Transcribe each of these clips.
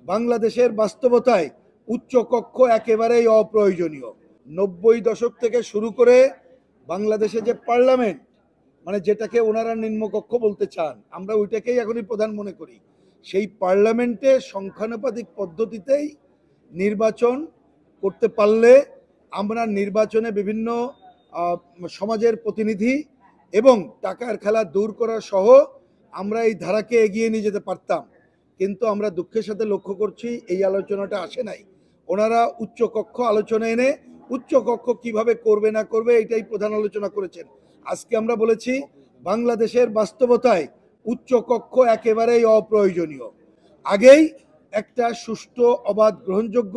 বাংলাদেশের বাস্তবতায় উচ্চকক্ষ একেবারেই অপ্রয়োজনীয়। ৯০ দশক থেকে শুরু করে বাংলাদেশে যে পার্লামেন্ট, মানে যেটাকে ওনারা নিম্নকক্ষ বলতে চান, আমরা ওইটাকেই এখনই প্রধান মনে করি। সেই পার্লামেন্টে সংখ্যানুপাতিক পদ্ধতিতেই নির্বাচন করতে পারলে আমরা নির্বাচনে বিভিন্ন সমাজের প্রতিনিধি এবং টাকার খেলা দূর করা সহ আমরা এই ধারাকে এগিয়ে নিয়ে যেতে পারতাম। কিন্তু আমরা দুঃখের সাথে লক্ষ্য করছি এই আলোচনাটা আসে নাই। ওনারা উচ্চকক্ষ আলোচনা এনে উচ্চকক্ষ কিভাবে করবে না করবে এটাই প্রধান আলোচনা করেছেন। আজকে আমরা বলেছি বাংলাদেশের বাস্তবতায় উচ্চকক্ষ একেবারেই অপ্রয়োজনীয়। আগেই একটা সুষ্ঠু অবাধ গ্রহণযোগ্য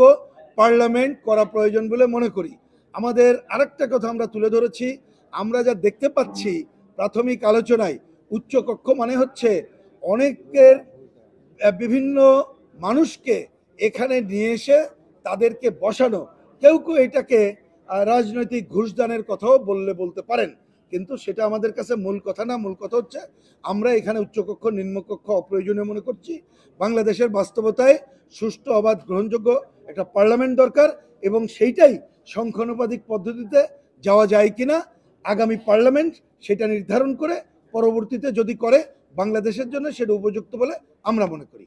পার্লামেন্ট করা প্রয়োজন বলে মনে করি। আমাদের আরেকটা কথা আমরা তুলে ধরেছি, আমরা যা দেখতে পাচ্ছি প্রাথমিক আলোচনায়, উচ্চকক্ষ মানে হচ্ছে অনেকের বিভিন্ন মানুষকে এখানে নিয়ে এসে তাদেরকে বসানো। কেউ কেউ এটাকে রাজনৈতিক ঘুষদানের কথাও বলতে পারেন, কিন্তু সেটা আমাদের কাছে মূল কথা না। মূল কথা হচ্ছে আমরা এখানে উচ্চকক্ষ নিম্নকক্ষ অপ্রয়োজনীয় মনে করছি। বাংলাদেশের বাস্তবতায় সুষ্ঠু অবাধ গ্রহণযোগ্য একটা পার্লামেন্ট দরকার এবং সেইটাই সংখ্যানুপাতিক পদ্ধতিতে যাওয়া যায় কিনা আগামী পার্লামেন্ট সেটা নির্ধারণ করে পরবর্তীতে যদি করে বাংলাদেশের জন্য সেটা উপযুক্ত বলে আমরা মনে করি।